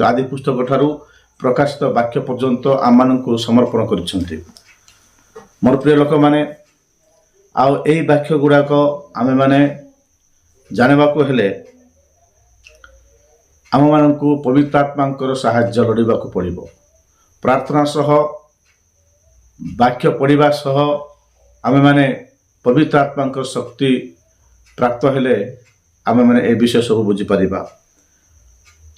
आदि पुस्तक ठारू प्रकाशित वाक्य पर्यंत आम समर्पण करिसेंती। मोर प्रिय लोक माने आउ एई वाक्य गुड़ाक आमे माने जानवा को हेले आम मानकु पवित्र आत्मांकर साहाय्य लोड़ीबा को पड़िबो। प्रार्थना सह वाक्य पढ़िबा सह आमे माने पवित्र आत्मांकर शक्ति प्राप्त हेले आमे माने ए विषय सब बुझी परिबा।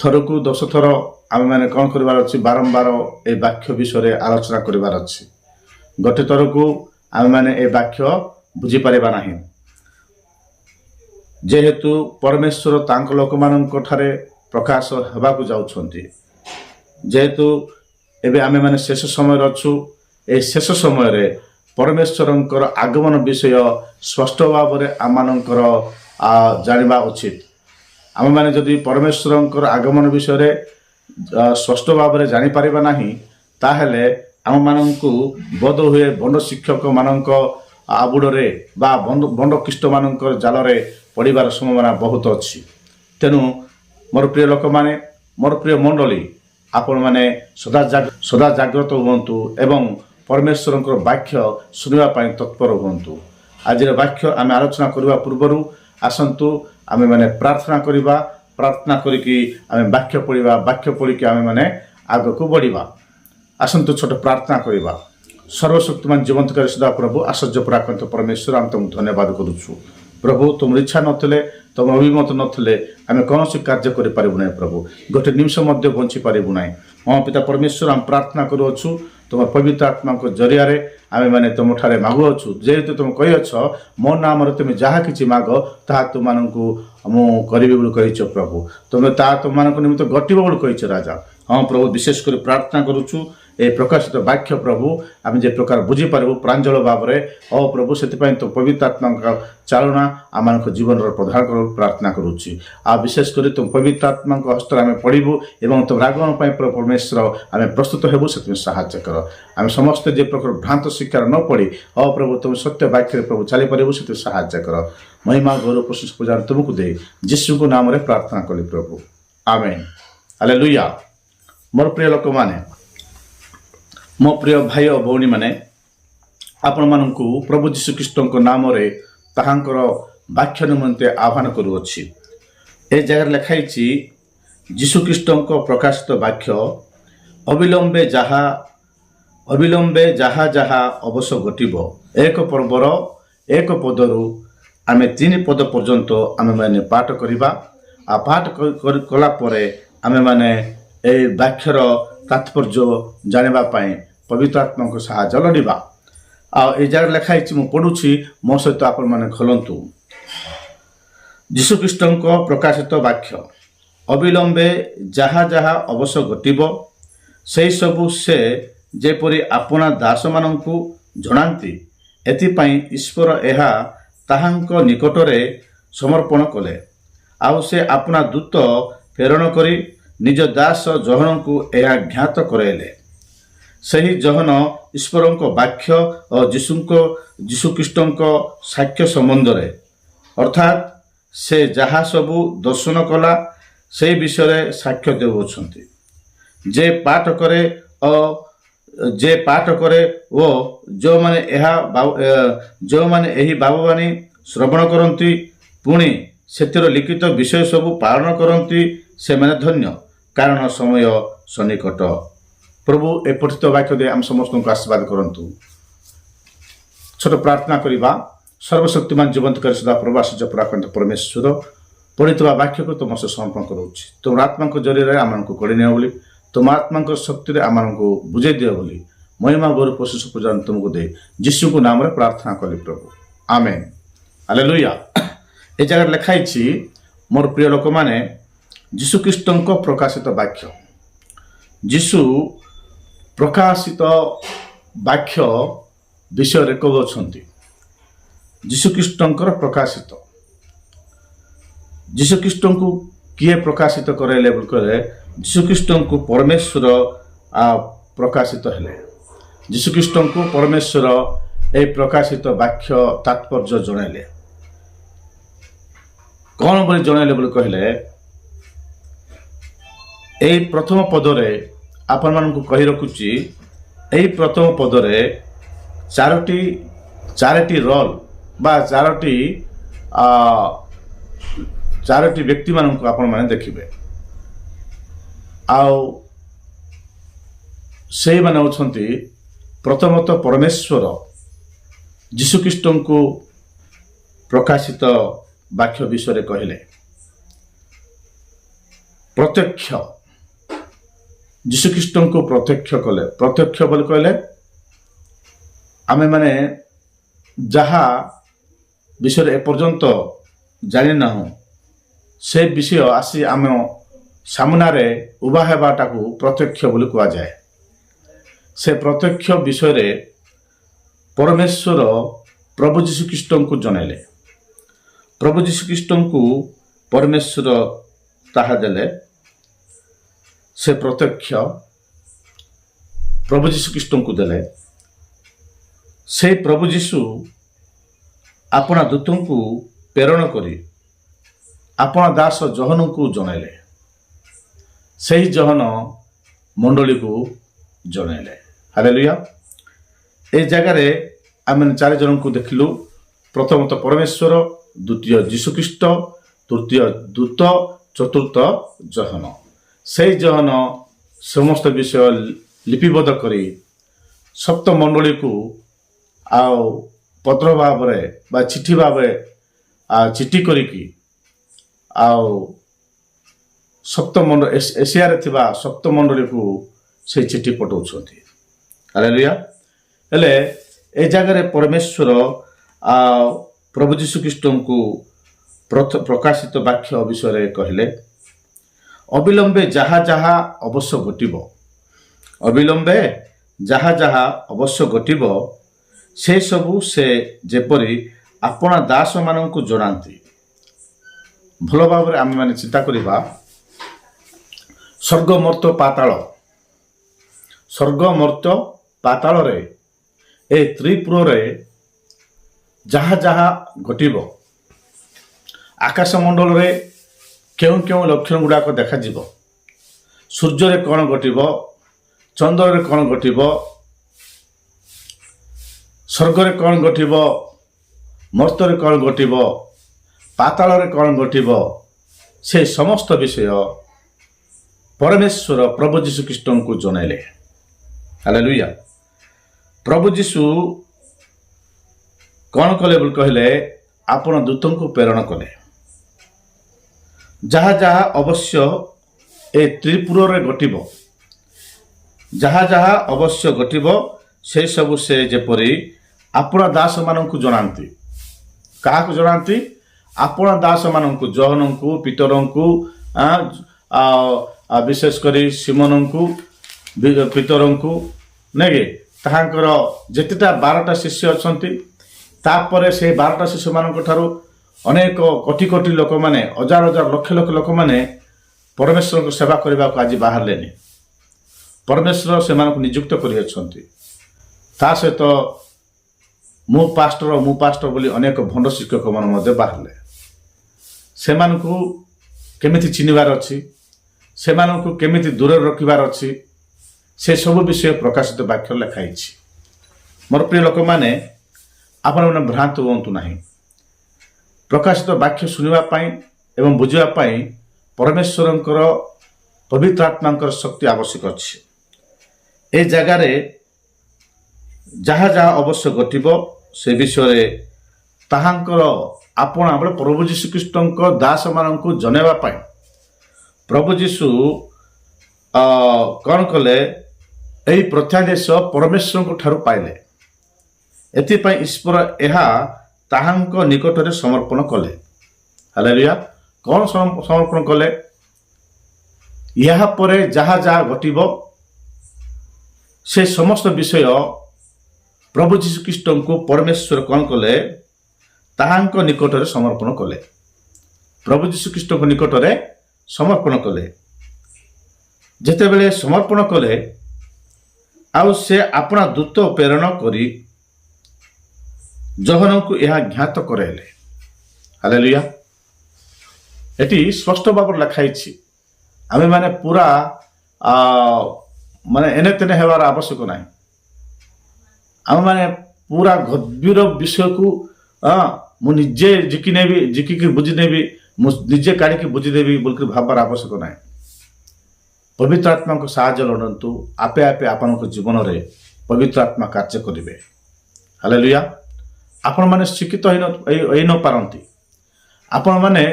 थरकु 10 थर आमे माने कौन करिवार अछि, बारंबार ए वाक्य विषय आलोचना करिवार अछि। गोटे थरकु आमे माने ए वाक्य बुझी परिबा नाही, जेहेतु परमेश्वर तांक लोक मानक ठारे प्रकाश हेबाकु जाउछंती। जेहेतु एबे आमे माने शेष समय रछु, ए शेष समय रे परमेश्वरंकर आगमन विषय स्पष्ट भाव में आमनकर जानिबा उचित। आम मैंने जदि परमेश्वरंकर आगमन विषय रे स्पष्ट भाव में जानी परिबा नाही, ताहेले आम माननकु बोध हुए बंड शिक्षक मानक आबुडरे बा बंड ख्रीष्ट मानकर जाल रे पड़िबार संभावना बहुत अच्छी। तेणु मोर प्रिय लोक माने, मोर प्रिय मंडली, आपण माने सदा जागृत हुंतु एवं परमेश्वर वाक्य शुणा तत्पर हुंतु। आज वाक्य आम आलोचना करने पूर्व आसतु आमे माने प्रार्थना करिबा। प्रार्थना करिकी आमे वाक्य पढ़िबा, वाक्य पढ़िकी आमे माने आग को बढ़िबा। आसतु छोट प्रार्थना करिबा। सर्वशक्तिमान जीवंत करे सदा प्रभु आश्चर्य पराक्रम परमेश्वर, आम तुमको धन्यवाद करुछु। प्रभु तुम इच्छा नथिले, तुम अभिमत नथिले आमे कौनसी कार्य करि पारिबु नै। प्रभु गोटे निमिष मध्य बंची पारिबु नै। महा पिता परमेश्वर, आम प्रार्थना करुछु तुम पवित्र आत्मा को जरिया आमे माने तुम ठारे मागुअछु। जेहेतु तुम कहिछ मो नाम तुम जहाँ किछि माग ताहा तुम मानकु मु करिबि बोली कहिछ। प्रभु तुम ता तुम मानक निमित्त घटिबो बोली कहिछ राजा। हाँ प्रभु विशेष कर प्रार्थना करुछु ए प्रकाशित वाक्य प्रभु आम जे प्रकार बुझी पारबु प्रांजल भाव में। ओ प्रभु से तो पवित्र आत्मा का चालना आम जीवन प्रधान कर प्रार्थना करुच्ची। आ विशेष कर तुम पवित्र आत्मा हस्त आम पढ़ू एवं तुम आगमन परमेश्वर आम प्रस्तुत हेबू से साहाय्य कर। आम समस्त जे प्रकार भ्रांत शिक्षार न पड़ी ओ प्रभु तुम सत्य वाक्य प्रभु चली पारू से साहाय्य कर। महिमा गौरव प्रशंसा पूजा तुमको दे यीशु को नाम प्रार्थना कली प्रभु, आमेन। हालेलुया। मोर प्रिय लोक माने, मो प्रिय भाई और भौणी माने, आपण मानकु प्रभु यीशु ख्रीष्ट नाम रे ताहांकर वाक्य निमंते आह्वान करुअछि। ए जगह लिखाइछि यीशु ख्रीष्ट प्रकाशित वाक्य अविलंबे जहा जहा अवश्य घटिबो। एक पर्वर एक पदरु आमे 3 पद पर्यंत आमे माने पाठ करिबा। आ पाठ कला परे आमे माने ए वाक्यर तात्पर्य जानिबा पाए पवित्र आत्मा को साहाय्य लोड़िबा। आ ए जगह लिखाइछि मु पढुछि, मो सहित आपण माने खोलंतु। यीशु ख्रीष्ट प्रकाशित वाक्य अविलंबे जहा जहा अवश्य घटिबो सेही सबु से जेपरि आपना दास मानंकु जणांती, एथिपाई ईश्वर एहा ताहांक निकटरे समर्पण कले। आउ से अपना दूत प्रेरण करी निज दास जहन को यह ज्ञात कराइले। सही जहन ईश्वर वाक्य और यीशु ख्रीष्ट साक्ष्य संबंध रे, अर्थात से जहा सबू दर्शन कला से विषय साक्ष्य देउछंती। जे पाठ करे ओ जो माने एही बाबवानी श्रवण करती पुणी सेतिर लिखित विषय सबू पालन करती से माने धन्य, कारण समय सन्निकट। प्रभु ए पठित वाक्य दे आम समस्त को आशीर्वाद करंतु। छोट प्रार्थना करिबा। सर्वशक्तिमान जीवंत कर सदा प्रभु आश्चर्य पराक्रम परमेश्वर, पढ़ित वाक्य को तुम से समर्पण करुच्ची। तुम आत्मा को जरिए आम को कड़ी नियो बोली, तुम आत्मा को शक्ति आम को बुझे दियो बोली महिमा गौरव प्रशंसा पूजा तुमको दे यीशु को नाम प्रार्थना कली प्रभु, आमेन। हालेलुया। ए जगह लिखाइछि मोर प्रिय लोक माने, यीशु ख्रीष्ट प्रकाशित वाक्य। यीशु प्रकाशित वाक्य विषय कहउछंती। यीशु ख्रीष्ट प्रकाशित, यीशु ख्रीष्ट को किए प्रकाशित कराइले बोल करे, यीशु ख्रीष्ट को परमेश्वर प्रकाशित हेले। यीशु ख्रीष्ट को परमेश्वर ए प्रकाशित वाक्य तात्पर्य जणाइले। कौन बोली जणाइले बोल कहले, এই ପ୍ରଥମ ପଦରେ ଆପଣମାନଙ୍କୁ କହି ରଖୁଛି, এই ପ୍ରଥମ ପଦରେ ଚାରୋଟି ରୋଲ ବା ଚାରୋଟି ବ୍ୟକ୍ତିମାନଙ୍କୁ ଆପଣମାନେ ଦେଖିବେ। ଆଉ ସେଇମାନେ ହେଉଛନ୍ତି ପ୍ରଥମତଃ ପରମେଶ୍ୱର ଯୀଶୁଖ୍ରୀଷ୍ଟଙ୍କୁ ପ୍ରକାଶିତ ବାକ୍ୟ ବିଷୟରେ କହିଲେ। ପ୍ରତ୍ୟକ୍ଷ ଯୀଶୁଖ୍ରୀଷ୍ଟଙ୍କୁ ପ୍ରତ୍ୟକ୍ଷ କଲେ। ପ୍ରତ୍ୟକ୍ଷ ବୋଲି କହିଲେ ଆମେମାନେ ଯାହା ବିଷୟରେ ଏପର୍ଯ୍ୟନ୍ତ ଜାଣିନାହୁଁ ସେ ବିଷୟ ଆସି ଆମ ସାମ୍ନାରେ ଉଭା ହେବାଟାକୁ ପ୍ରତ୍ୟକ୍ଷ ବୋଲି କୁହାଯାଏ। ସେ ପ୍ରତ୍ୟକ୍ଷ ବିଷୟରେ ପରମେଶ୍ୱର ପ୍ରଭୁ ଯୀଶୁଖ୍ରୀଷ୍ଟଙ୍କୁ ଜଣାଇଲେ। ପ୍ରଭୁ ଯୀଶୁଖ୍ରୀଷ୍ଟଙ୍କୁ ପରମେଶ୍ୱର ତାହା ଦେଲେ। ସେ ପ୍ରତ୍ୟକ୍ଷ ପ୍ରଭୁ ଯୀଶୁଖ୍ରୀଷ୍ଟଙ୍କୁ ଦେଲେ। সেই ପ୍ରଭୁ ଯୀଶୁ ଆପଣା ଦୂତଙ୍କୁ ପ୍ରେରଣ କରି ଆପଣା ଦାସ ଯୋହନଙ୍କୁ ଜଣାଇଲେ। ସେହି ଯୋହନ ମଣ୍ଡଳୀକୁ ଜଣାଇଲେ। ହାଲେଲୁୟା। এই ଜାଗାରେ ଆମେ ଚାରି ଜଣଙ୍କୁ ଦେଖିଲୁ। ପ୍ରଥମତଃ ପରମେଶ୍ୱର, ଦ୍ୱିତୀୟ ଯୀଶୁଖ୍ରୀଷ୍ଟ, ତୃତୀୟ ଦୂତ, ଚତୁର୍ଥ ଯୋହନ। সেই ଯୋହନ ସମସ୍ତ ବିଷୟ ଲିପିବଦ୍ଧ କରି ସପ୍ତ ମଣ୍ଡଳୀକୁ ଆଉ ପତ୍ର ଭାବରେ ବା ଚିଠି ଭାବରେ ଚିଠି କରିକି ଆଉ ଏସିଆରେ ଥିବା ସପ୍ତ ମଣ୍ଡଳୀକୁ ସେ ଚିଠି ପଠାଉଛନ୍ତି। ହାଲେଲୁୟା। ହେଲେ ଏ ଜାଗାରେ ପରମେଶ୍ୱର ପ୍ରଭୁ ଯୀଶୁଖ୍ରୀଷ୍ଟଙ୍କୁ ପ୍ରକାଶିତ ବାକ୍ୟ ବିଷୟରେ କହିଲେ। ଅବିଳମ୍ବେ ଯାହା ଯାହା ଅବଶ୍ୟ ଘଟିବ, ଅବିଳମ୍ବେ ଯାହା ଯାହା ଅବଶ୍ୟ ଘଟିବ ସେସବୁ ସେ ଯେପରି ଆପଣା ଦାସମାନଙ୍କୁ ଜଣାନ୍ତି। ଭଲ ଭାବରେ ଆମେମାନେ ଚିନ୍ତା କରିବା। ସ୍ୱର୍ଗ ମର୍ତ୍ତ୍ୟ ପାତାଳରେ ଏ ତ୍ରିପୁରରେ ଯାହା ଯାହା ଘଟିବ, ଆକାଶ ମଣ୍ଡଳରେ କେଉଁ କେଉଁ ଲକ୍ଷଣ ଗୁଡ଼ାକ ଦେଖାଯିବ, ସୂର୍ଯ୍ୟରେ କ'ଣ ଘଟିବ, ଚନ୍ଦ୍ରରେ କ'ଣ ଘଟିବ, ସ୍ୱର୍ଗରେ କ'ଣ ଘଟିବ, ମର୍ତ୍ତ୍ୟରେ କ'ଣ ଘଟିବ, ପାତାଳରେ କ'ଣ ଘଟିବ, ସେ ସମସ୍ତ ବିଷୟ ପରମେଶ୍ୱର ପ୍ରଭୁ ଯୀଶୁଖ୍ରୀଷ୍ଟଙ୍କୁ ଜଣାଇଲେ। ହାଲେଲୁୟା। ପ୍ରଭୁ ଯୀଶୁ କ'ଣ କଲେ ବୋଲି କହିଲେ, ଆପଣ ଦୂତଙ୍କୁ ପ୍ରେରଣ କଲେ। ଯାହା ଯାହା ଅବଶ୍ୟ ଏ ତ୍ରିପୁରରେ ଘଟିବ, ଯାହା ଯାହା ଅବଶ୍ୟ ଘଟିବ ସେସବୁ ସେ ଯେପରି ଆପଣା ଦାସମାନଙ୍କୁ ଜଣାନ୍ତି। କାହାକୁ ଜଣାନ୍ତି? ଆପଣା ଦାସମାନଙ୍କୁ, ଯୋହନଙ୍କୁ, ପିତରଙ୍କୁ, ବିଶେଷ କରି ସିମୋନଙ୍କୁ, ପିତରଙ୍କୁ, ନାଇଁ ତାହାଙ୍କର ଯେତେଟା 12ଟା ଶିଷ୍ୟ ଅଛନ୍ତି, ତାପରେ ସେଇ 12ଟା ଶିଷ୍ୟମାନଙ୍କ ଠାରୁ ଅନେକ କୋଟି କୋଟି ଲୋକମାନେ, ହଜାର ହଜାର ଲକ୍ଷ ଲକ୍ଷ ଲୋକମାନେ ପରମେଶ୍ୱରଙ୍କ ସେବା କରିବାକୁ ଆଜି ବାହାରିଲେନି। ପରମେଶ୍ୱର ସେମାନଙ୍କୁ ନିଯୁକ୍ତ କରିଅଛନ୍ତି। ତା ସହିତ ମୁଁ ପାଷ୍ଟର ବୋଲି ଅନେକ ଭଣ୍ଡ ଶିକ୍ଷକମାନେ ମଧ୍ୟ ବାହାରିଲେ। ସେମାନଙ୍କୁ କେମିତି ଚିହ୍ନିବାର ଅଛି, ସେମାନଙ୍କୁ କେମିତି ଦୂରରେ ରଖିବାର ଅଛି, ସେ ସବୁ ବିଷୟ ପ୍ରକାଶିତ ବାକ୍ୟ ଲେଖା ହେଇଛି। ମୋର ପ୍ରିୟ ଲୋକମାନେ, ଆପଣମାନେ ଭ୍ରାନ୍ତ ହୁଅନ୍ତୁ ନାହିଁ। ପ୍ରକାଶିତ ବାକ୍ୟ ଶୁଣିବା ପାଇଁ ଏବଂ ବୁଝିବା ପାଇଁ ପରମେଶ୍ୱରଙ୍କର ପବିତ୍ର ଆତ୍ମାଙ୍କର ଶକ୍ତି ଆବଶ୍ୟକ ଅଛି। ଏ ଜାଗାରେ ଯାହା ଯାହା ଅବଶ୍ୟ ଘଟିବ ସେ ବିଷୟରେ ତାହାଙ୍କର ଆପଣା ପ୍ରଭୁ ଯୀଶୁଖ୍ରୀଷ୍ଟଙ୍କ ଦାସମାନଙ୍କୁ ଜଣାଇବା ପାଇଁ ପ୍ରଭୁ ଯୀଶୁ କ'ଣ କଲେ? ଏହି ପ୍ରତ୍ୟାଦେଶ ପରମେଶ୍ୱରଙ୍କ ଠାରୁ ପାଇଲେ। ଏଥିପାଇଁ ଈଶ୍ୱର ଏହା ତାହାଙ୍କ ନିକଟରେ ସମର୍ପଣ କଲେ। ହାଲେଲୁୟା। କ'ଣ ସମର୍ପଣ କଲେ? ଏହା ପରେ ଯାହା ଯାହା ଘଟିବ ସେ ସମସ୍ତ ବିଷୟ ପ୍ରଭୁ ଯୀଶୁଖ୍ରୀଷ୍ଟଙ୍କୁ ପରମେଶ୍ୱର କ'ଣ କଲେ? ତାହାଙ୍କ ନିକଟରେ ସମର୍ପଣ କଲେ। ପ୍ରଭୁ ଯୀଶୁଖ୍ରୀଷ୍ଟଙ୍କ ନିକଟରେ ସମର୍ପଣ କଲେ। ଯେତେବେଳେ ସମର୍ପଣ କଲେ, ଆଉ ସେ ଆପଣା ଦୂତ ପ୍ରେରଣ କରି ଯୋହନଙ୍କୁ ଏହା ଜ୍ଞାତ କରାଇଲେ। ହାଲେଲୁୟା। ଏଠି ସ୍ପଷ୍ଟ ଭାବରେ ଲେଖା ହେଇଛି, ଆମେମାନେ ପୁରା ମାନେ ଏନେ ତେନେ ହେବାର ଆବଶ୍ୟକ ନାହିଁ। ଆମେମାନେ ପୁରା ଗଭୀର ବିଷୟକୁ ମୁଁ ନିଜେ ଜିକିକି ବୁଝିନେବି, ମୁଁ ନିଜେ କାଢ଼ିକି ବୁଝିଦେବି ବୋଲିକି ଭାବବାର ଆବଶ୍ୟକ ନାହିଁ। ପବିତ୍ର ଆତ୍ମାଙ୍କ ସାହାଯ୍ୟ ଲୋଡ଼ନ୍ତୁ, ଆପେ ଆପେ ଆପଣଙ୍କ ଜୀବନରେ ପବିତ୍ର ଆତ୍ମା କାର୍ଯ୍ୟ କରିବେ। ହାଲେଲୁୟା। ଆପଣମାନେ ଶିକ୍ଷିତ ହେଇନପାରନ୍ତି, ଆପଣମାନେ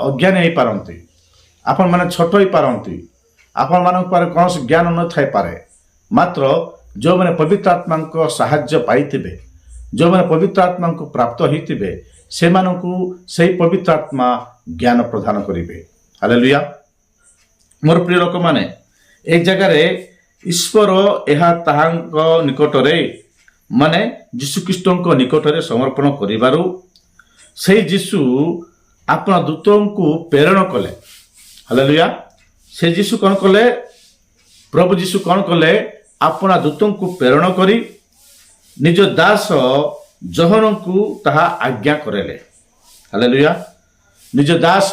ଅଜ୍ଞାନୀ ହେଇପାରନ୍ତି, ଆପଣମାନେ ଛୋଟ ହେଇପାରନ୍ତି, ଆପଣମାନଙ୍କ ପାଖରେ କୌଣସି ଜ୍ଞାନ ନଥାଇପାରେ। ମାତ୍ର ଯେଉଁମାନେ ପବିତ୍ର ଆତ୍ମାଙ୍କ ସାହାଯ୍ୟ ପାଇଥିବେ, ଯେଉଁମାନେ ପବିତ୍ର ଆତ୍ମାଙ୍କୁ ପ୍ରାପ୍ତ ହେଇଥିବେ, ସେମାନଙ୍କୁ ସେହି ପବିତ୍ର ଆତ୍ମା ଜ୍ଞାନ ପ୍ରଦାନ କରିବେ। ହାଲେଲୁୟା। ମୋର ପ୍ରିୟ ଲୋକମାନେ, ଏ ଜାଗାରେ ଈଶ୍ୱର ଏହା ତାହାଙ୍କ ନିକଟରେ ମାନେ ଯୀଶୁଖ୍ରୀଷ୍ଟଙ୍କ ନିକଟରେ ସମର୍ପଣ କରିବାରୁ ସେହି ଯୀଶୁ ଆପଣ ଦୂତଙ୍କୁ ପ୍ରେରଣ କଲେ। ହାଲେଲୁୟା। ସେ ଯୀଶୁ କ'ଣ କଲେ? ପ୍ରଭୁ ଯୀଶୁ କ'ଣ କଲେ? ଆପଣା ଦୂତଙ୍କୁ ପ୍ରେରଣ କରି ନିଜ ଦାସ ଯୋହନଙ୍କୁ ତାହା ଆଜ୍ଞା କରେଲେ। ହାଲେଲୁୟା। ନିଜ ଦାସ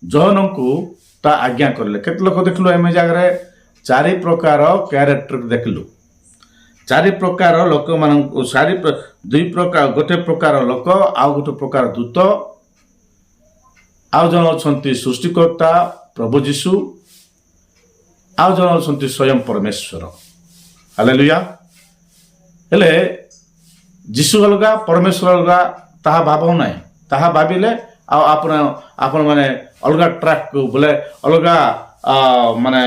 ଯୋହନଙ୍କୁ ତା ଆଜ୍ଞା କରିଲେ। କେତେ ଲୋକ ଦେଖିଲୁ ଆମେ ଜାଗାରେ? 4 ପ୍ରକାର କ୍ୟାରେକ୍ଟର ଦେଖିଲୁ। 4 ପ୍ରକାର ଲୋକମାନଙ୍କୁ, 2 ପ୍ରକାର, ଗୋଟେ ପ୍ରକାର ଲୋକ, ଆଉ ଗୋଟେ ପ୍ରକାର ଦୂତ, ଆଉ ଜଣେ ଅଛନ୍ତି ସୃଷ୍ଟିକର୍ତ୍ତା ପ୍ରଭୁ ଯୀଶୁ, ଆଉ ଜଣେ ଅଛନ୍ତି ସ୍ୱୟଂ ପରମେଶ୍ୱର। ହାଲେଲୁୟା। ହେଲେ ଯୀଶୁ ଅଲଗା, ପରମେଶ୍ୱର ଅଲଗା ତାହା ଭାବଉ ନାହିଁ। ତାହା ଭାବିଲେ ଆଉ ଆପଣମାନେ ଅଲଗା ଟ୍ରାକ୍ ବୋଲେ ଅଲଗା ମାନେ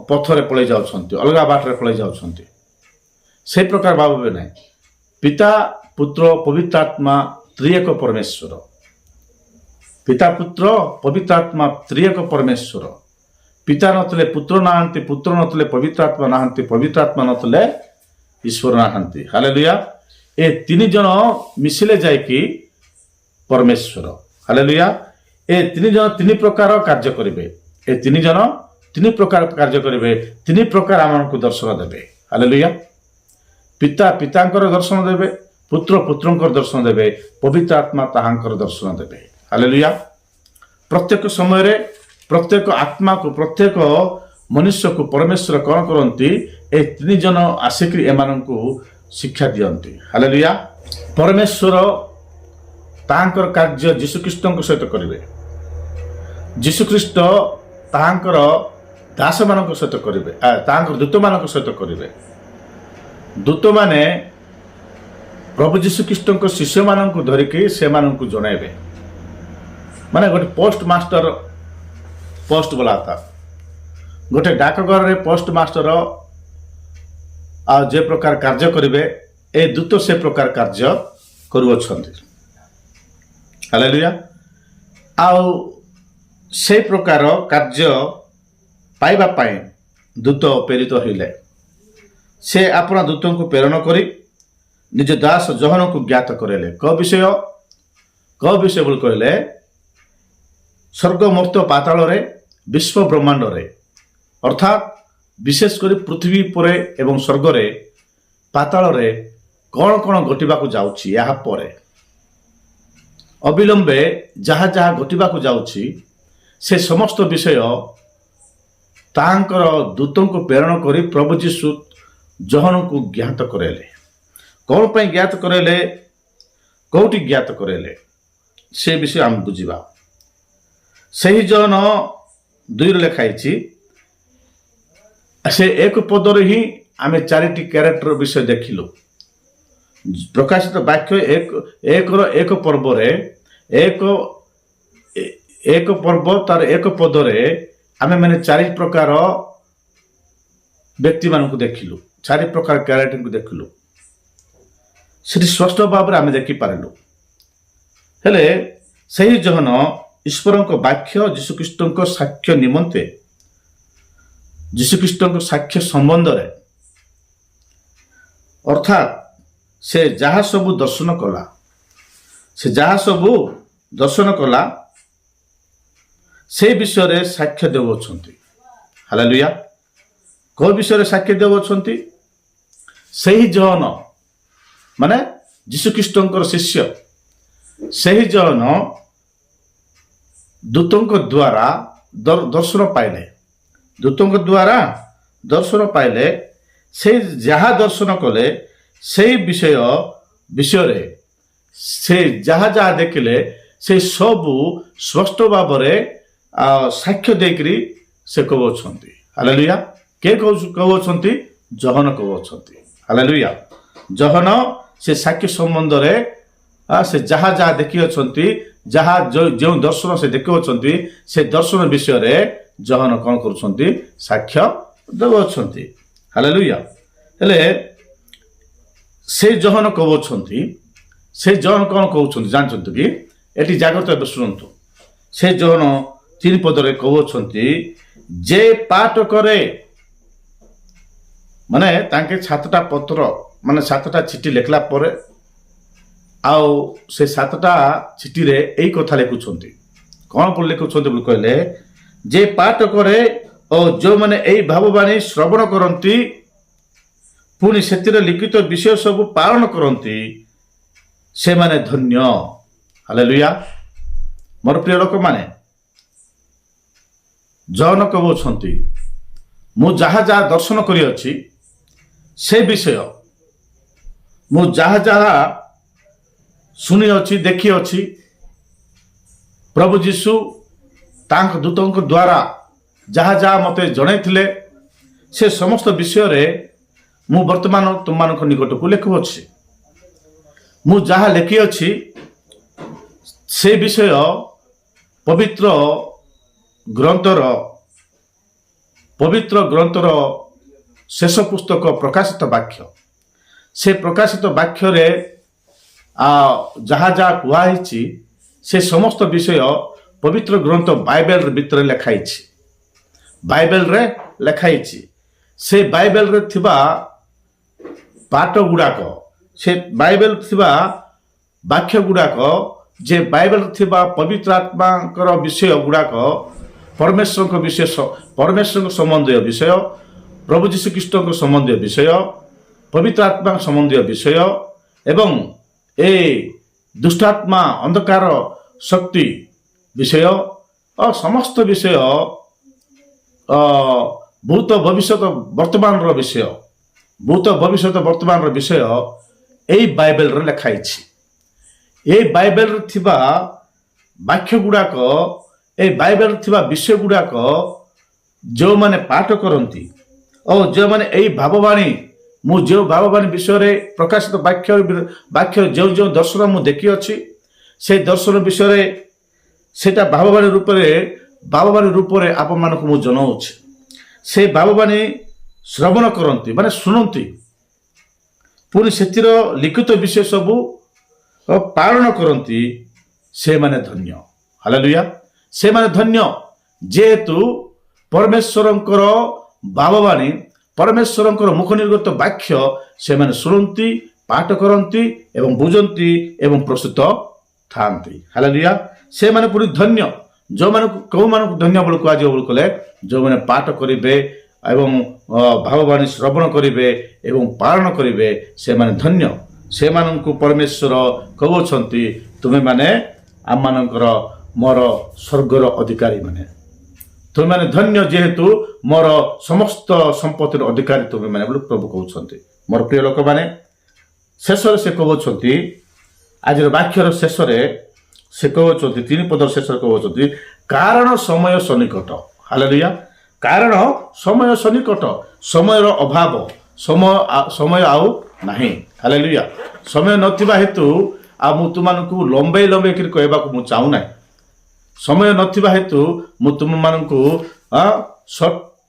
ପଥରେ ପଳେଇ ଯାଉଛନ୍ତି, ଅଲଗା ବାଟରେ ପଳେଇ ଯାଉଛନ୍ତି। ସେଇ ପ୍ରକାର ଭାବିବେ ନାହିଁ। ପିତା, ପୁତ୍ର, ପବିତ୍ର ଆତ୍ମା ତ୍ରିଏକ ପରମେଶ୍ୱର। ପିତା, ପୁତ୍ର, ପବିତ୍ର ଆତ୍ମା ତ୍ରିଏକ ପରମେଶ୍ୱର। ପିତା ନଥିଲେ ପୁତ୍ର ନାହାନ୍ତି, ପୁତ୍ର ନଥିଲେ ପବିତ୍ର ଆତ୍ମା ନାହାନ୍ତି, ପବିତ୍ର ଆତ୍ମା ନଥିଲେ ଈଶ୍ୱର ନାହାନ୍ତି। ହାଲେଲୁୟା। ଏ 3 ଜଣ ମିଶିଲେ ଯାଇକି ପରମେଶ୍ୱର। ହାଲେଲୁୟା। ଏ 3 ଜଣ 3 ପ୍ରକାର କାର୍ଯ୍ୟ କରିବେ। ଏ 3 ଜଣ 3 ପ୍ରକାର କାର୍ଯ୍ୟ କରିବେ, 3 ପ୍ରକାର ଆମମାନଙ୍କୁ ଦର୍ଶନ ଦେବେ। ହାଲେଲୁୟା। ପିତା ପିତାଙ୍କର ଦର୍ଶନ ଦେବେ, ପୁତ୍ର ପୁତ୍ରଙ୍କର ଦର୍ଶନ ଦେବେ, ପବିତ୍ର ଆତ୍ମା ତାହାଙ୍କର ଦର୍ଶନ ଦେବେ। ହାଲେଲୁୟା। ପ୍ରତ୍ୟେକ ସମୟରେ ପ୍ରତ୍ୟେକ ଆତ୍ମାକୁ, ପ୍ରତ୍ୟେକ ମନୁଷ୍ୟକୁ ପରମେଶ୍ୱର କ'ଣ କରନ୍ତି? ଏ 3 ଜଣ ଆସିକି ଏମାନଙ୍କୁ ଶିକ୍ଷା ଦିଅନ୍ତି। ହାଲେଲୁୟା। ପରମେଶ୍ୱର ତାହାଙ୍କର କାର୍ଯ୍ୟ ଯୀଶୁଖ୍ରୀଷ୍ଟଙ୍କ ସହିତ କରିବେ। ଯୀଶୁଖ୍ରୀଷ୍ଟ ତାହାଙ୍କର ଦାସମାନଙ୍କ ସହିତ କରିବେ, ତାହାଙ୍କର ଦୂତମାନଙ୍କ ସହିତ କରିବେ। ଦୂତମାନେ ପ୍ରଭୁ ଯୀଶୁଖ୍ରୀଷ୍ଟଙ୍କ ଶିଷ୍ୟମାନଙ୍କୁ ଧରିକି ସେମାନଙ୍କୁ ଜଣାଇବେ। ମାନେ ଗୋଟେ ପୋଷ୍ଟ ମାଷ୍ଟର, ପୋଷ୍ଟ ବୋଲାତା ଗୋଟେ ଡାକଘରରେ ପୋଷ୍ଟ ମାଷ୍ଟର ଆଉ ଯେ ପ୍ରକାର କାର୍ଯ୍ୟ କରିବେ, ଏ ଦୂତ ସେ ପ୍ରକାର କାର୍ଯ୍ୟ କରୁଅଛନ୍ତି। ହାଲେଲୁୟା। ଆଉ ସେ ପ୍ରକାର କାର୍ଯ୍ୟ ପାଇବା ପାଇଁ ଦୂତ ପ୍ରେରିତ ହେଲେ। ସେ ଆପଣା ଦୂତଙ୍କୁ ପ୍ରେରଣ କରି ନିଜ ଦାସ ଯୋହନଙ୍କୁ ଜ୍ଞାତ କରାଇଲେ। କୋଉ ବିଷୟ ବୋଲି କହିଲେ? ସ୍ୱର୍ଗ, ମର୍ତ୍ତ୍ୟ, ପାତାଳରେ, ବିଶ୍ୱ ବ୍ରହ୍ମାଣ୍ଡରେ, ଅର୍ଥାତ୍ ବିଶେଷ କରି ପୃଥିବୀ ଉପରେ ଏବଂ ସ୍ୱର୍ଗରେ, ପାତାଳରେ କ'ଣ କ'ଣ ଘଟିବାକୁ ଯାଉଛି, ଏହା ପରେ ଅବିଳମ୍ବେ ଯାହା ଯାହା ଘଟିବାକୁ ଯାଉଛି, ସେ ସମସ୍ତ ବିଷୟ ତାହାଙ୍କର ଦୂତଙ୍କୁ ପ୍ରେରଣ କରି ପ୍ରଭୁ ଯୀଶୁ ଯୋହନଙ୍କୁ ଜ୍ଞାତ କରାଇଲେ। କ'ଣ ପାଇଁ ଜ୍ଞାତ କରାଇଲେ? କୋଉଠି ଜ୍ଞାତ କରାଇଲେ? ସେ ବିଷୟ ଆମେ ବୁଝିବା। ସେହି ଯୋହନ 2ରେ ଲେଖା ହେଇଛି। ସେ 1 ପଦରେ ହିଁ ଆମେ 4ଟି କ୍ୟାରେକ୍ଟର ବିଷୟ ଦେଖିଲୁ। ପ୍ରକାଶିତ ବାକ୍ୟ 1 ପର୍ବରେ, 1 ପର୍ବ ତାର 1 ପଦରେ ଆମେ ମାନେ 4 ପ୍ରକାର ବ୍ୟକ୍ତିମାନଙ୍କୁ ଦେଖିଲୁ, 4 ପ୍ରକାର କ୍ୟାରେକ୍ଟରଙ୍କୁ ଦେଖିଲୁ। ସେଠି ସ୍ପଷ୍ଟ ଭାବରେ ଆମେ ଦେଖିପାରିଲୁ। ହେଲେ ସେହି ଯୋହନ ଈଶ୍ୱରଙ୍କ ବାକ୍ୟ ଯୀଶୁଖ୍ରୀଷ୍ଟଙ୍କ ସାକ୍ଷ୍ୟ ନିମନ୍ତେ, ଯୀଶୁଖ୍ରୀଷ୍ଟଙ୍କ ସାକ୍ଷ୍ୟ ସମ୍ବନ୍ଧରେ, ଅର୍ଥାତ୍ ସେ ଯାହା ସବୁ ଦର୍ଶନ କଲା, ସେ ବିଷୟରେ ସାକ୍ଷ୍ୟ ଦେଉଅଛନ୍ତି। ହାଲେଲୁୟା। କୋଉ ବିଷୟରେ ସାକ୍ଷ୍ୟ ଦେଉଅଛନ୍ତି? ସେହି ଯୋହନ ମାନେ ଯୀଶୁଖ୍ରୀଷ୍ଟଙ୍କର ଶିଷ୍ୟ, ସେହି ଯୋହନ ଦୂତଙ୍କ ଦ୍ୱାରା ଦର୍ଶନ ପାଇଲେ, ଦୂତଙ୍କ ଦ୍ୱାରା ଦର୍ଶନ ପାଇଲେ, ସେଇ ଯାହା ଦର୍ଶନ କଲେ ସେଇ ବିଷୟରେ ସେ ଯାହା ଯାହା ଦେଖିଲେ ସେ ସବୁ ସ୍ପଷ୍ଟ ଭାବରେ ସାକ୍ଷ୍ୟ ଦେଇକରି ସେ କହୁଛନ୍ତି। ହାଲେଲୁୟା। କେ କହୁଛନ୍ତି? ଜହନ କହୁଛନ୍ତି। ହାଲେଲୁୟା। ଜହନ ସେ ସାକ୍ଷ୍ୟ ସମ୍ବନ୍ଧରେ ସେ ଯାହା ଯାହା ଦେଖିଅଛନ୍ତି, ଯାହା ଯେଉଁ ଦର୍ଶନ ସେ ଦେଖିଅଛନ୍ତି, ସେ ଦର୍ଶନ ବିଷୟରେ ଜହନ କ'ଣ କରୁଛନ୍ତି? ସାକ୍ଷ୍ୟ ଦେଉଅଛନ୍ତି। ହାଲେଲୁୟା। ହେଲେ ସେ ଜହନ କହୁଛନ୍ତି, ସେ ଜହନ କ'ଣ କହୁଛନ୍ତି ଜାଣିଛନ୍ତି କି? ଏଠି ଜାଗ୍ରତ ଏବେ ଶୁଣନ୍ତୁ। ସେ ଜହନ 3 ପଦରେ କହୁଛନ୍ତି, ଯେ ପାଠ କରେ, ମାନେ ତାଙ୍କେ 7ଟା ପତ୍ର, ମାନେ 7ଟା ଚିଠି ଲେଖିଲା ପରେ ଆଉ ସେ 7ଟା ଚିଠିରେ ଏଇ କଥା ଲେଖୁଛନ୍ତି। କ'ଣ ଲେଖୁଛନ୍ତି ବୋଲି କହିଲେ, ଯେ ପାଠ କରେ ଓ ଯେଉଁମାନେ ଏଇ ଭାବବାଣୀ ଶ୍ରବଣ କରନ୍ତି, ପୁଣି ସେଥିରେ ଲିଖିତ ବିଷୟ ସବୁ ପାଳନ କରନ୍ତି, ସେମାନେ ଧନ୍ୟ। ହାଲେଲୁୟା। ମୋର ପ୍ରିୟ ଲୋକମାନେ, ଜହନ କହୁଛନ୍ତି, ମୁଁ ଯାହା ଯାହା ଦର୍ଶନ କରିଅଛି ସେ ବିଷୟ, ମୁଁ ଯାହା ଯାହା ଶୁଣିଅଛି, ଦେଖିଅଛି, ପ୍ରଭୁ ଯୀଶୁ ତାଙ୍କ ଦୂତଙ୍କ ଦ୍ୱାରା ଯାହା ଯାହା ମୋତେ ଜଣାଇଥିଲେ, ସେ ସମସ୍ତ ବିଷୟରେ ମୁଁ ବର୍ତ୍ତମାନ ତୁମମାନଙ୍କ ନିକଟକୁ ଲେଖୁଅଛି। ମୁଁ ଯାହା ଲେଖିଅଛି ସେ ବିଷୟ ପବିତ୍ର ଗ୍ରନ୍ଥର ଶେଷ ପୁସ୍ତକ ପ୍ରକାଶିତ ବାକ୍ୟ, ସେ ପ୍ରକାଶିତ ବାକ୍ୟରେ ଯାହା ଯାହା କୁହାହେଇଛି ସେ ସମସ୍ତ ବିଷୟ ପବିତ୍ର ଗ୍ରନ୍ଥ ବାଇବେଲ ଭିତରେ ଲେଖାଇଛି। ବାଇବେଲରେ ଲେଖାଇଛି। ସେ ବାଇବେଲରେ ଥିବା ପାଠ ଗୁଡ଼ାକ, ସେ ବାଇବେଲ ଥିବା ବାକ୍ୟ ଗୁଡ଼ାକ, ଯେ ବାଇବେଲରେ ଥିବା ପବିତ୍ର ଆତ୍ମାଙ୍କର ବିଷୟ ଗୁଡ଼ାକ, ପରମେଶ୍ୱରଙ୍କ ସମ୍ବନ୍ଧୀୟ ବିଷୟ, ପ୍ରଭୁ ଯୀଶୁଖ୍ରୀଷ୍ଟଙ୍କ ସମ୍ବନ୍ଧୀୟ ବିଷୟ, ପବିତ୍ର ଆତ୍ମା ସମ୍ବନ୍ଧୀୟ ବିଷୟ ଏବଂ ଏ ଦୁଷ୍ଟାତ୍ମା ଅନ୍ଧକାର ଶକ୍ତି ବିଷୟ ଓ ସମସ୍ତ ବିଷୟ, ଭୂତ ଭବିଷ୍ୟତ ବର୍ତ୍ତମାନର ବିଷୟ ଏଇ ବାଇବେଲରେ ଲେଖାଇଛି। ଏଇ ବାଇବେଲରେ ଥିବା ବାକ୍ୟ ଗୁଡ଼ାକ, ଏଇ ବାଇବେଲରେ ଥିବା ବିଷୟ ଗୁଡ଼ାକ ଯେଉଁମାନେ ପାଠ କରନ୍ତି ଓ ଯେଉଁମାନେ ଏଇ ଭାବବାଣୀ, ମୁଁ ଯେଉଁ ଭାବବାଣୀ ବିଷୟରେ ପ୍ରକାଶିତ ବାକ୍ୟ ଯେଉଁ ଦର୍ଶନ ମୁଁ ଦେଖିଅଛି, ସେଇ ଦର୍ଶନ ବିଷୟରେ ସେଇଟା ଭାବବାଣୀ ରୂପରେ ଆପଣମାନଙ୍କୁ ମୁଁ ଜଣାଉଛି। ସେ ଭାବବାଣୀ ଶ୍ରବଣ କରନ୍ତି, ମାନେ ଶୁଣନ୍ତି, ପୁଣି ସେଥିର ଲିଖିତ ବିଷୟ ସବୁ ପାଳନ କରନ୍ତି, ସେମାନେ ଧନ୍ୟ। ହାଲେଲୁୟା। ସେମାନେ ଧନ୍ୟ, ଯେହେତୁ ପରମେଶ୍ୱରଙ୍କର ଭାବବାଣୀ, ପରମେଶ୍ୱରଙ୍କର ମୁଖ ନିର୍ଗତ ବାକ୍ୟ ସେମାନେ ଶୁଣନ୍ତି, ପାଠ କରନ୍ତି ଏବଂ ବୁଝନ୍ତି ଏବଂ ପ୍ରସ୍ତୁତ ଥାନ୍ତି। ହାଲେଲୁୟା। ସେମାନେ ପୁଣି ଧନ୍ୟ। କେଉଁମାନଙ୍କୁ ଧନ୍ୟ ବୋଲି କୁହାଯିବ ବୋଲି କହିଲେ, ଯେଉଁମାନେ ପାଠ କରିବେ ଏବଂ ଭାବବାଣୀ ଶ୍ରବଣ କରିବେ ଏବଂ ପାଳନ କରିବେ, ସେମାନେ ଧନ୍ୟ। ସେମାନଙ୍କୁ ପରମେଶ୍ୱର କହୁଛନ୍ତି, ତୁମେମାନେ ଆମମାନଙ୍କର ମୋର ସ୍ୱର୍ଗର ଅଧିକାରୀ ମାନେ, ତୁମେମାନେ ଧନ୍ୟ, ଯେହେତୁ ମୋର ସମସ୍ତ ସମ୍ପତ୍ତିର ଅଧିକାରୀ ତୁମେମାନେ ବୋଲି ପ୍ରଭୁ କହୁଛନ୍ତି। ମୋର ପ୍ରିୟ ଲୋକମାନେ, ଶେଷରେ ସେ କହୁଛନ୍ତି, ଆଜିର ବାକ୍ୟର ଶେଷରେ ସେ କହୁଛନ୍ତି, 3 ପଦର ଶେଷରେ କହୁଛନ୍ତି, କାରଣ ସମୟ ସନ୍ନିକଟ। ହାଲେଲୁୟା। କାରଣ ସମୟ ସନ୍ନିକଟ, ସମୟର ଅଭାବ, ସମୟ ଆଉ ନାହିଁ। ହାଲେଲୁୟା। ସମୟ ନଥିବା ହେତୁ ଆଉ ମୁଁ ତୁମମାନଙ୍କୁ ଲମ୍ବେଇକିରି କହିବାକୁ ମୁଁ ଚାହୁଁନାହିଁ। ସମୟ ନଥିବା ହେତୁ ମୁଁ ତୁମମାନଙ୍କୁ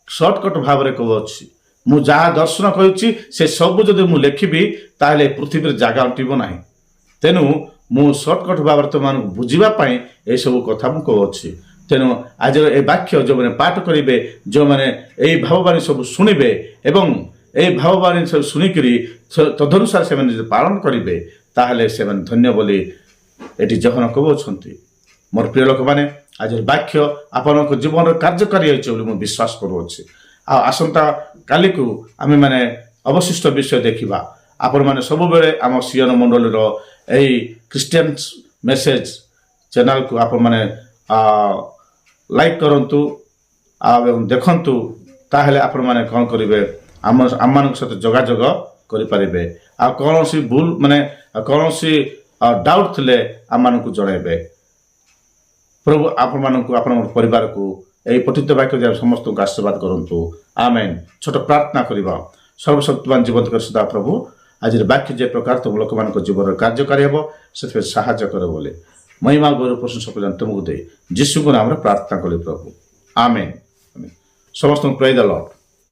ସର୍ଟକଟ୍ ଭାବରେ କହୁଅଛି। ମୁଁ ଯାହା ଦର୍ଶନ କରିଛି ସେ ସବୁ ଯଦି ମୁଁ ଲେଖିବି ତାହେଲେ ପୃଥିବୀରେ ଜାଗା ଅଣ୍ଟିବ ନାହିଁ। ତେଣୁ ମୁଁ ସର୍ଟକଟ୍ ଭାବରେ ତୁମମାନଙ୍କୁ ବୁଝିବା ପାଇଁ ଏସବୁ କଥା ମୁଁ କହୁଅଛି। ତେଣୁ ଆଜିର ଏ ବାକ୍ୟ ଯେଉଁମାନେ ପାଠ କରିବେ, ଯେଉଁମାନେ ଏଇ ଭାବବାଣୀ ସବୁ ଶୁଣିବେ ଏବଂ ଏଇ ଭାବବାଣୀ ସବୁ ଶୁଣିକିରି ତଦନୁସାରେ ସେମାନେ ଯଦି ପାଳନ କରିବେ, ତାହେଲେ ସେମାନେ ଧନ୍ୟ ବୋଲି ଏଠି ଜହନ କହୁଅଛନ୍ତି। ମୋର ପ୍ରିୟ ଲୋକମାନେ, ଆଜିର ବାକ୍ୟ ଆପଣଙ୍କ ଜୀବନରେ କାର୍ଯ୍ୟକାରୀ ହେଉଛି ବୋଲି ମୁଁ ବିଶ୍ୱାସ କରୁଅଛି। ଆଉ ଆସନ୍ତା କାଲିକୁ ଆମେମାନେ ଅବଶିଷ୍ଟ ବିଷୟ ଦେଖିବା। ଆପଣମାନେ ସବୁବେଳେ ଆମ ସିୟନ ମଣ୍ଡଳୀର ଏଇ ଖ୍ରୀଷ୍ଟିଆନ ମେସେଜ ଚ୍ୟାନେଲକୁ ଆପଣମାନେ ଲାଇକ୍ କରନ୍ତୁ ଏବଂ ଦେଖନ୍ତୁ, ତାହେଲେ ଆପଣମାନେ କ'ଣ କରିବେ, ଆମମାନଙ୍କ ସହିତ ଯୋଗାଯୋଗ କରିପାରିବେ। ଆଉ କୌଣସି ଭୁଲ କୌଣସି ଡାଉଟ୍ ଥିଲେ ଆମମାନଙ୍କୁ ଜଣାଇବେ। ପ୍ରଭୁ ଆପଣମାନଙ୍କୁ ଆପଣଙ୍କ ପରିବାରକୁ ଏହି ପଠିତ ବାକ୍ୟ ଦ୍ୱାରା ସମସ୍ତଙ୍କୁ ଆଶୀର୍ବାଦ କରନ୍ତୁ। ଆମେନ୍। ଛୋଟ ପ୍ରାର୍ଥନା କରିବା। ସର୍ବଶକ୍ତିମାନ ଜୀବନ୍ତ ସଦା ପ୍ରଭୁ, ଆଜିର ବାକ୍ୟ ଯେ ପ୍ରକାର ତୁମ ଲୋକମାନଙ୍କ ଜୀବନରେ କାର୍ଯ୍ୟକାରୀ ହେବ ସେଥିପାଇଁ ସାହାଯ୍ୟ କର ବୋଲି ମହିମା ଗୌରବ ପ୍ରଶଂସା ପର୍ଯ୍ୟନ୍ତ ତୁମକୁ ଦେଇ ଯୀଶୁଙ୍କ ନାମରେ ପ୍ରାର୍ଥନା କଲି ପ୍ରଭୁ। ଆମେନ୍। ସମସ୍ତଙ୍କୁ ପ୍ରେଜ୍ ଦ ଲର୍ଡ।